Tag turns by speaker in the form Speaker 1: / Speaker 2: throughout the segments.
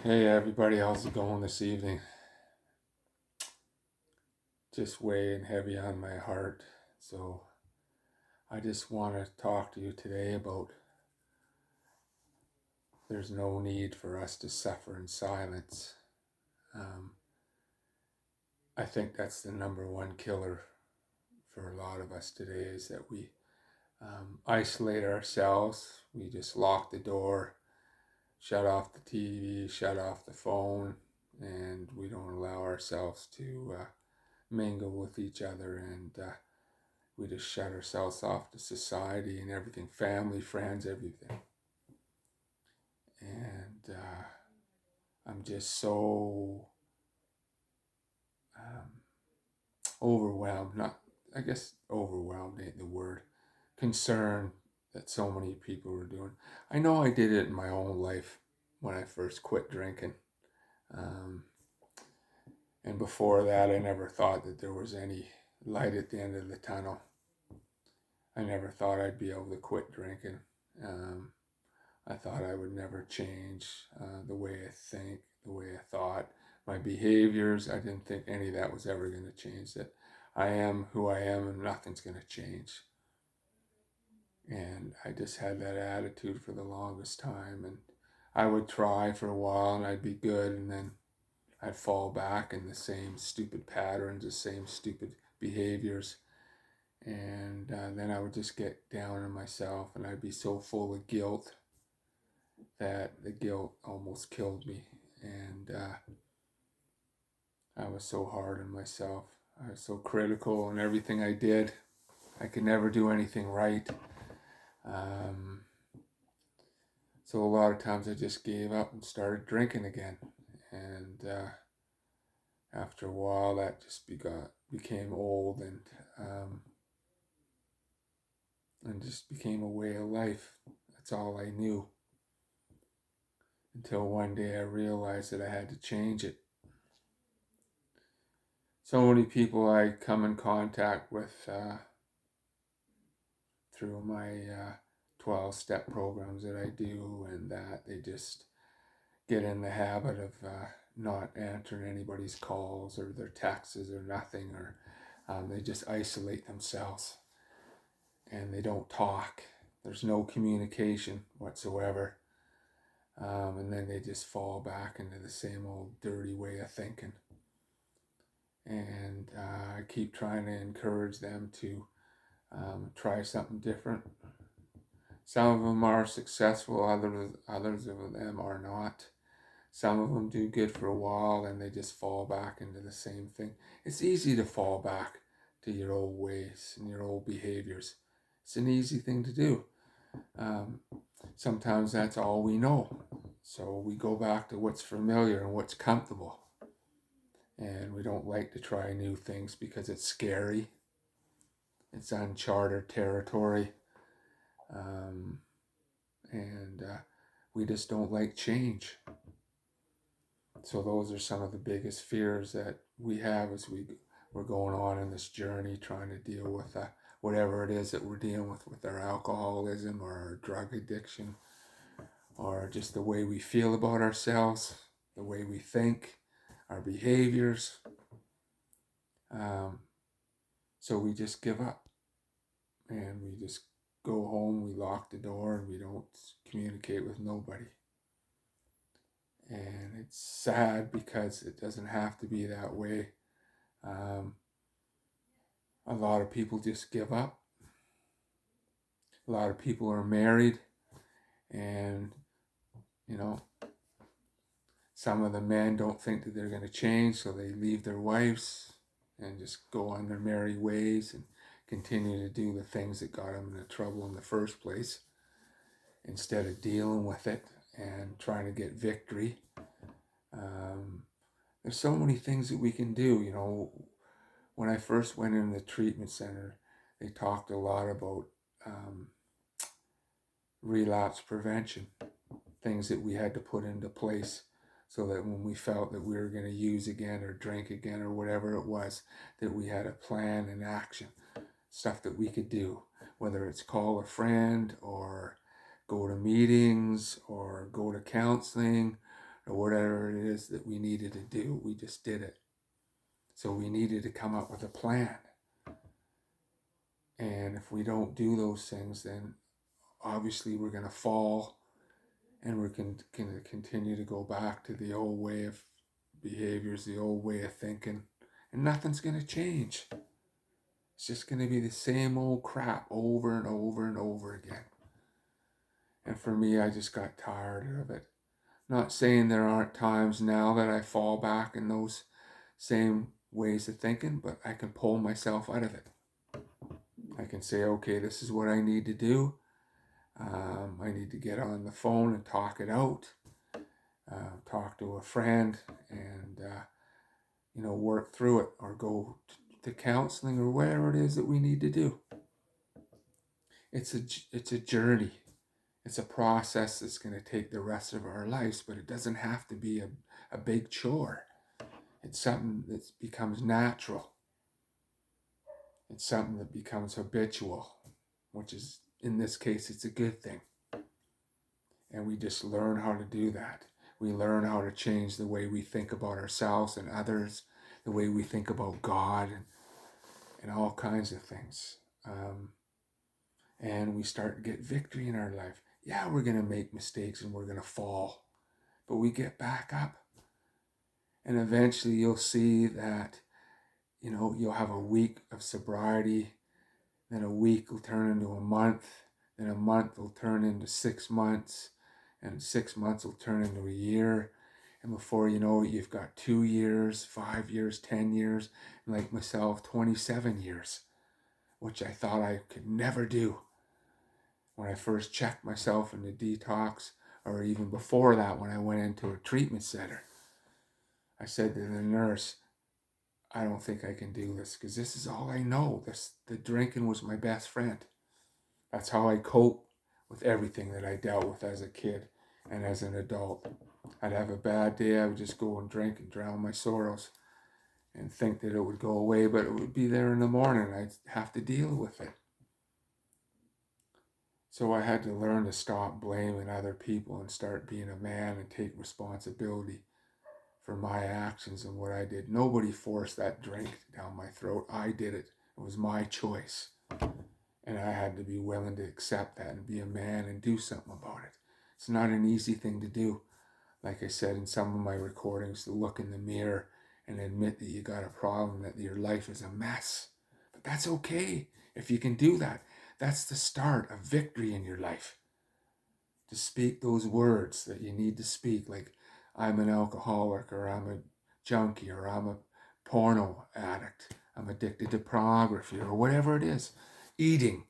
Speaker 1: Hey everybody, how's it going this evening? Just weighing heavy on my heart. So I just want to talk to you today about there's no need for us to suffer in silence. Um, I think that's the number one killer for a lot of us today is that we isolate ourselves. We just lock the door, shut off the TV, shut off the phone, and we don't allow ourselves to mingle with each other and we just shut ourselves off to society and everything, family, friends, everything. And I'm just so um, overwhelmed. Not, I guess overwhelmed ain't the word. Concerned that so many people are doing. I know I did it in my own life when I first quit drinking. Um, and before that, I never thought that there was any light at the end of the tunnel. I never thought I'd be able to quit drinking. Um, I thought I would never change the way I think, the way I thought, my behaviors. I didn't think any of that was ever going to change. That I am who I am and nothing's going to change. And I just had that attitude for the longest time. And I would try for a while and I'd be good. And then I'd fall back in the same stupid patterns, the same stupid behaviors. And then I would just get down on myself and I'd be so full of guilt that the guilt almost killed me. And I was so hard on myself. I was so critical in everything I did. I could never do anything right. Um, so a lot of times I just gave up and started drinking again. And after a while, that just became old um, and just became a way of life. That's all I knew. Until one day I realized that I had to change it. So many people I come in contact with through my 12 step programs that I do, and that they just get in the habit of not answering anybody's calls or their texts or nothing, or they just isolate themselves and they don't talk. There's no communication whatsoever. And then they just fall back into the same old dirty way of thinking. And I keep trying to encourage them to try something different. Some of them are successful, others of them are not. Some of them do good for a while and they just fall back into the same thing. It's easy to fall back to your old ways and your old behaviors. It's an easy thing to do. Um, Sometimes that's all we know. So we go back to what's familiar and what's comfortable. And we don't like to try new things because it's scary. It's uncharted territory. Um, and we just don't like change. So those are some of the biggest fears that we have as we're going on in this journey, trying to deal with whatever it is that we're dealing with our alcoholism or our drug addiction, or just the way we feel about ourselves, the way we think, our behaviors. Um, so we just give up and we just go home, we lock the door, and we don't communicate with nobody. And it's sad because it doesn't have to be that way. Um, a lot of people just give up. A lot of people are married, and you know, some of the men don't think that they're going to change, so they leave their wives and just go on their merry ways and continue to do the things that got them into trouble in the first place instead of dealing with it and trying to get victory. Um, there's so many things that we can do. You know, when I first went in the treatment center, they talked a lot about um, relapse prevention, things that we had to put into place so that when we felt that we were going to use again or drink again or whatever it was, that we had a plan and action, stuff that we could do, whether it's call a friend or go to meetings or go to counseling or whatever it is that we needed to do. We just did it. So we needed to come up with a plan. And if we don't do those things, then obviously we're going to fall, and we're going to continue to go back to the old way of behaviors, the old way of thinking, and nothing's going to change. It's just going to be the same old crap over and over and over again. And for me, I just got tired of it. Not saying there aren't times now that I fall back in those same ways of thinking, but I can pull myself out of it. I can say, okay, this is what I need to do. I need to get on the phone and talk it out. Talk to a friend and, work through it, or go to counseling, or whatever it is that we need to do. It's a journey. It's a process that's going to take the rest of our lives, but it doesn't have to be a big chore. It's something that becomes natural. It's something that becomes habitual, which is, in this case, it's a good thing. And we just learn how to do that. We learn how to change the way we think about ourselves and others, the way we think about God, and all kinds of things. And we start to get victory in our life. Yeah, we're going to make mistakes and we're going to fall, but we get back up. And eventually you'll see that, you'll have a week of sobriety, then a week will turn into a month, then a month will turn into 6 months, and 6 months will turn into a year. And before you know it, you've got 2 years, 5 years, 10 years, and like myself, 27 years, which I thought I could never do. When I first checked myself in the detox, or even before that, when I went into a treatment center, I said to the nurse, I don't think I can do this, because this is all I know. The drinking was my best friend. That's how I cope with everything that I dealt with as a kid and as an adult. I'd have a bad day, I would just go and drink and drown my sorrows and think that it would go away, but it would be there in the morning. I'd have to deal with it. So I had to learn to stop blaming other people and start being a man and take responsibility for my actions and what I did. Nobody forced that drink down my throat. I did it. It was my choice. And I had to be willing to accept that and be a man and do something about it. It's not an easy thing to do. Like I said in some of my recordings, to look in the mirror and admit that you got a problem, that your life is a mess. But that's okay if you can do that. That's the start of victory in your life. To speak those words that you need to speak, like I'm an alcoholic, or I'm a junkie, or I'm a porno addict, I'm addicted to pornography, or whatever it is, eating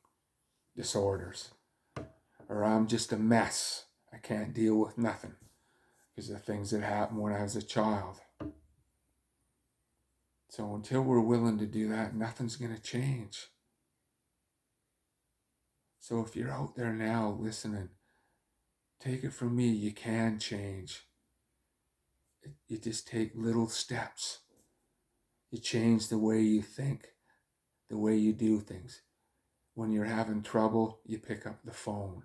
Speaker 1: disorders, or I'm just a mess. I can't deal with nothing because of things that happened when I was a child. So until we're willing to do that, nothing's going to change. So if you're out there now listening, take it from me, you can change. You just take little steps. You change the way you think, the way you do things. When you're having trouble, you pick up the phone.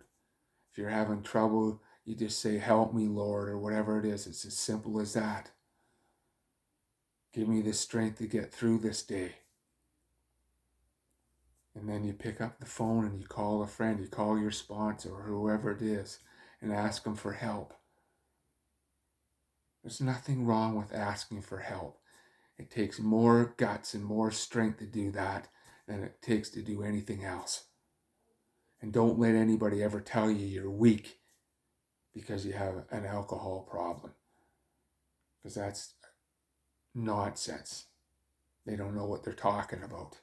Speaker 1: If you're having trouble, you just say, help me, Lord, or whatever it is. It's as simple as that. Give me the strength to get through this day. And then you pick up the phone and you call a friend, you call your sponsor or whoever it is and ask them for help. There's nothing wrong with asking for help. It takes more guts and more strength to do that than it takes to do anything else. And don't let anybody ever tell you you're weak because you have an alcohol problem. Because that's nonsense. They don't know what they're talking about.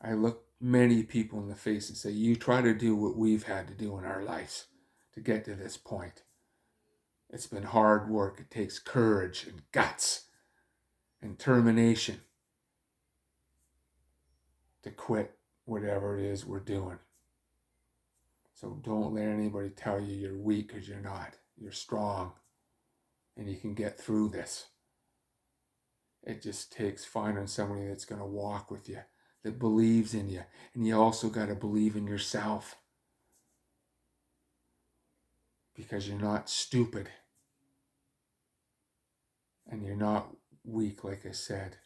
Speaker 1: I look many people in the face and say, you try to do what we've had to do in our lives to get to this point. It's been hard work. It takes courage and guts and determination to quit whatever it is we're doing. So don't let anybody tell you you're weak, because you're not. You're strong and you can get through this. It just takes finding somebody that's going to walk with you, that believes in you. And you also got to believe in yourself, because you're not stupid. and you're not weak, like I said,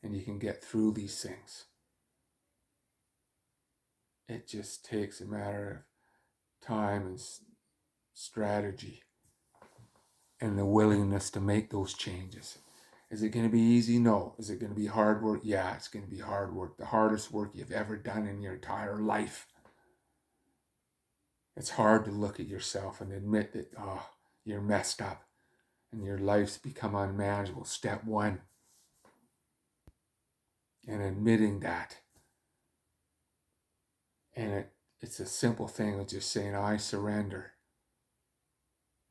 Speaker 1: and you can get through these things. It just takes a matter of time and strategy and the willingness to make those changes. Is it going to be easy? No. Is it going to be hard work? Yeah, it's going to be hard work. The hardest work you've ever done in your entire life. It's hard to look at yourself and admit that, you're messed up and your life's become unmanageable. Step one. And admitting that. And it's a simple thing of just saying, I surrender.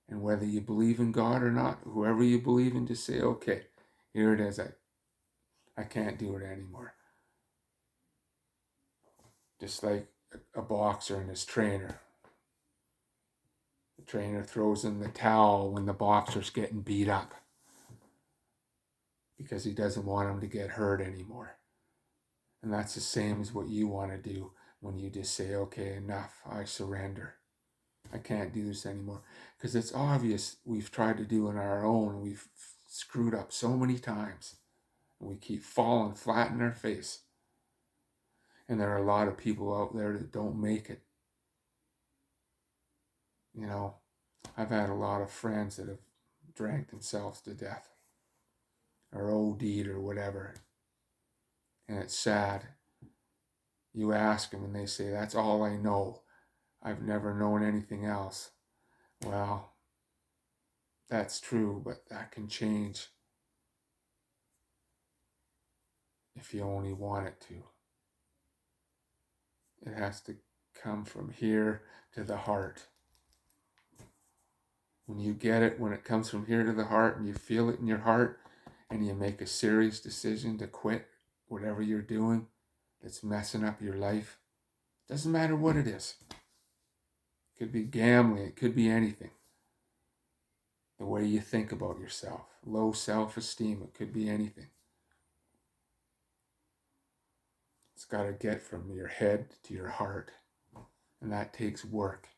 Speaker 1: And whether you believe in God or not, whoever you believe in, just say, okay, here it is. I can't do it anymore. Just like a boxer and his trainer. The trainer throws in the towel when the boxer's getting beat up because he doesn't want him to get hurt anymore. And that's the same as what you want to do when you just say, okay, enough, I surrender. I can't do this anymore. Because it's obvious we've tried to do it on our own. We've screwed up so many times. And we keep falling flat in our face. And there are a lot of people out there that don't make it. You know, I've had a lot of friends that have drank themselves to death or OD'd or whatever. And it's sad. You ask them and they say, that's all I know. I've never known anything else. Well, that's true, but that can change if you only want it to. It has to come from here to the heart. When you get it, when it comes from here to the heart and you feel it in your heart and you make a serious decision to quit whatever you're doing that's messing up your life, doesn't matter what it is. It could be gambling, it could be anything. The way you think about yourself, low self-esteem, it could be anything. It's got to get from your head to your heart, and that takes work.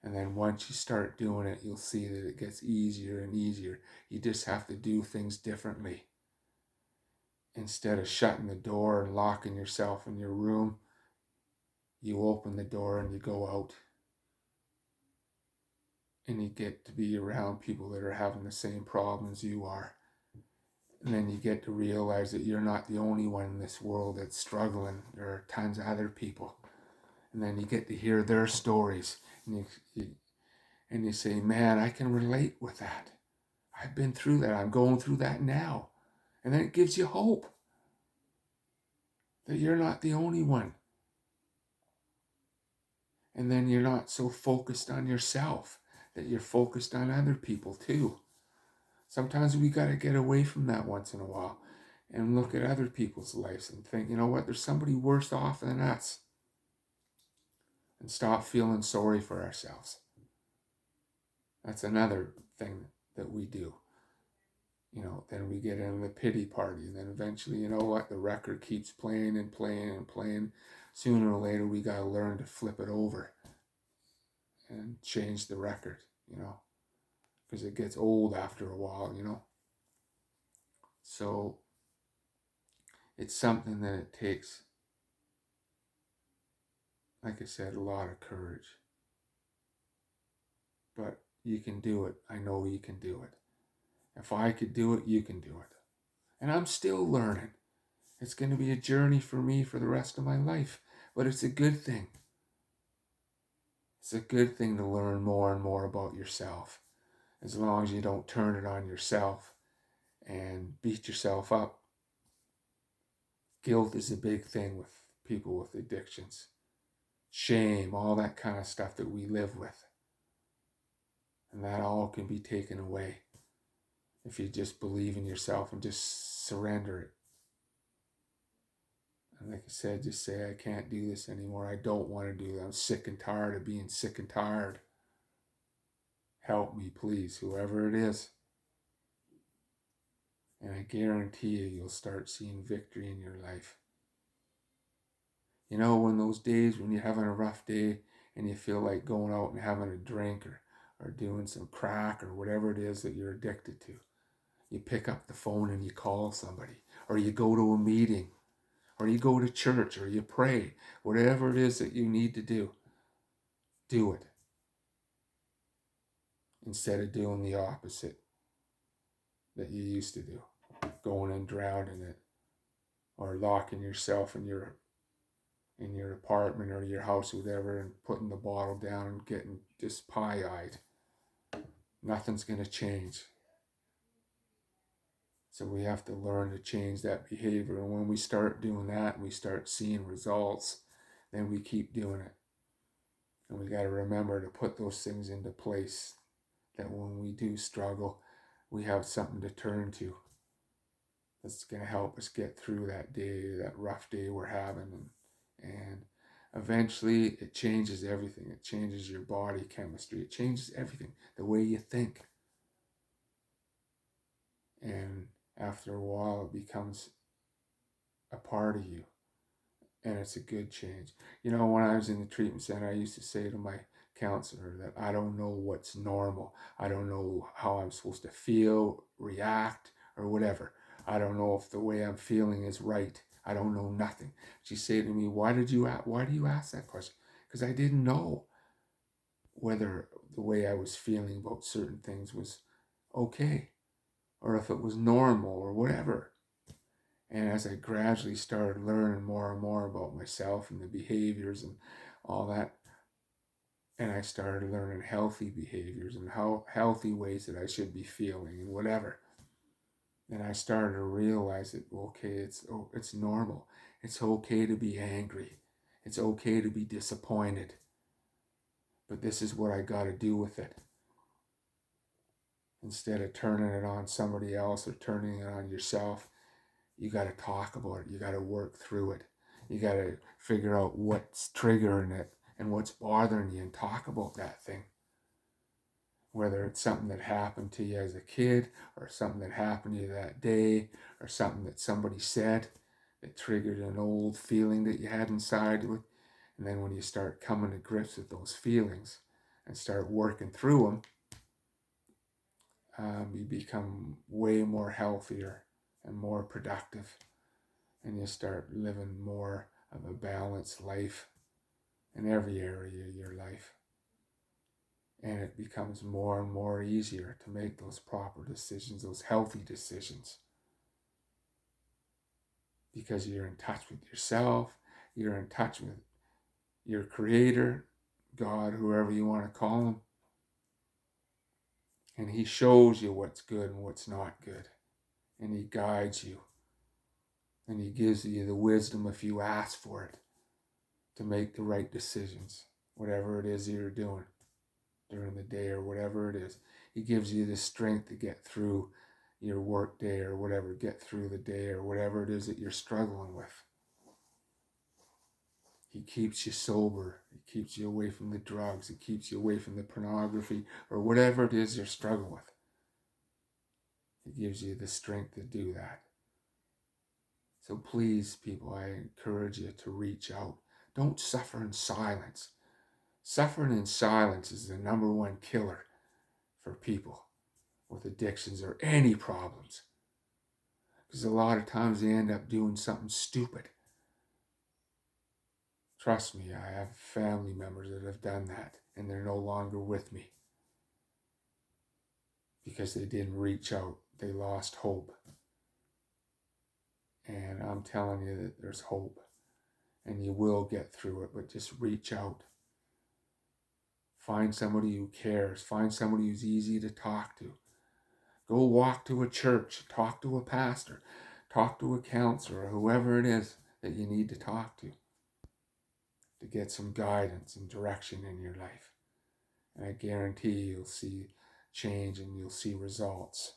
Speaker 1: And then once you start doing it, you'll see that it gets easier and easier. You just have to do things differently. Instead of shutting the door and locking yourself in your room, you open the door and you go out. And you get to be around people that are having the same problems you are. And then you get to realize that you're not the only one in this world that's struggling. There are tons of other people. And then you get to hear their stories. And you say, man, I can relate with that. I've been through that. I'm going through that now. And then it gives you hope that you're not the only one. And then you're not so focused on yourself, that you're focused on other people too. Sometimes we got to get away from that once in a while and look at other people's lives and think, you know what, there's somebody worse off than us. And stop feeling sorry for ourselves. That's another thing that we do. You know, then we get into the pity party, and then eventually, you know what, the record keeps playing and playing and playing. Sooner or later, we got to learn to flip it over and change the record, you know, because it gets old after a while, you know. So it's something that it takes, like I said, a lot of courage. But you can do it. I know you can do it. If I could do it, you can do it. And I'm still learning. It's going to be a journey for me for the rest of my life, but it's a good thing. It's a good thing to learn more and more about yourself, as long as you don't turn it on yourself and beat yourself up. Guilt is a big thing with people with addictions. Shame, all that kind of stuff that we live with. And that all can be taken away if you just believe in yourself and just surrender it. And like I said, just say, I can't do this anymore. I don't want to do that. I'm sick and tired of being sick and tired. Help me, please, whoever it is. And I guarantee you, you'll start seeing victory in your life. You know, when those days when you're having a rough day and you feel like going out and having a drink or doing some crack or whatever it is that you're addicted to. You pick up the phone and you call somebody, or you go to a meeting, or you go to church, or you pray. Whatever it is that you need to do it instead of doing the opposite that you used to do, going and drowning it, or locking yourself in your apartment or your house, or whatever, and putting the bottle down and getting just pie-eyed. Nothing's going to change. So we have to learn to change that behavior. And when we start doing that and we start seeing results, then we keep doing it. And we got to remember to put those things into place, that when we do struggle, we have something to turn to that's going to help us get through that day, that rough day we're having. And eventually it changes everything. It changes your body chemistry. It changes everything, the way you think. And after a while, it becomes a part of you. And it's a good change. You know, when I was in the treatment center, I used to say to my counselor that I don't know what's normal. I don't know how I'm supposed to feel, react, or whatever. I don't know if the way I'm feeling is right. I don't know nothing. She'd say to me, why do you ask that question? Because I didn't know whether the way I was feeling about certain things was okay, or if it was normal or whatever. And as I gradually started learning more and more about myself and the behaviors and all that, and I started learning healthy behaviors and how healthy ways that I should be feeling and whatever, then I started to realize that, okay, it's normal. It's okay to be angry. It's okay to be disappointed. But this is what I got to do with it. Instead of turning it on somebody else or turning it on yourself, you got to talk about it. You got to work through it. You got to figure out what's triggering it and what's bothering you and talk about that thing. Whether it's something that happened to you as a kid, or something that happened to you that day, or something that somebody said that triggered an old feeling that you had inside. And then when you start coming to grips with those feelings and start working through them, you become way more healthier and more productive. And you start living more of a balanced life in every area of your life. And it becomes more and more easier to make those proper decisions, those healthy decisions. Because you're in touch with yourself, you're in touch with your Creator, God, whoever you want to call Him. And He shows you what's good and what's not good. And He guides you. And He gives you the wisdom, if you ask for it, to make the right decisions, whatever it is you're doing during the day or whatever it is. He gives you the strength to get through your work day or whatever, get through the day or whatever it is that you're struggling with. He keeps you sober. He keeps you away from the drugs. He keeps you away from the pornography or whatever it is you're struggling with. He gives you the strength to do that. So please, people, I encourage you to reach out. Don't suffer in silence. Suffering in silence is the number one killer for people with addictions or any problems. Because a lot of times they end up doing something stupid. Trust me, I have family members that have done that, and they're no longer with me because they didn't reach out. They lost hope. And I'm telling you that there's hope, and you will get through it, but just reach out. Find somebody who cares. Find somebody who's easy to talk to. Go walk to a church. Talk to a pastor. Talk to a counselor, or whoever it is that you need to talk to get some guidance and direction in your life. And I guarantee you'll see change and you'll see results.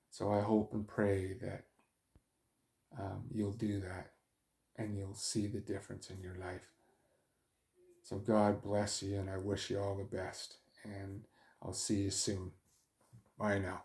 Speaker 1: So I hope and pray that you'll do that and you'll see the difference in your life. So God bless you, and I wish you all the best. And I'll see you soon. Bye now.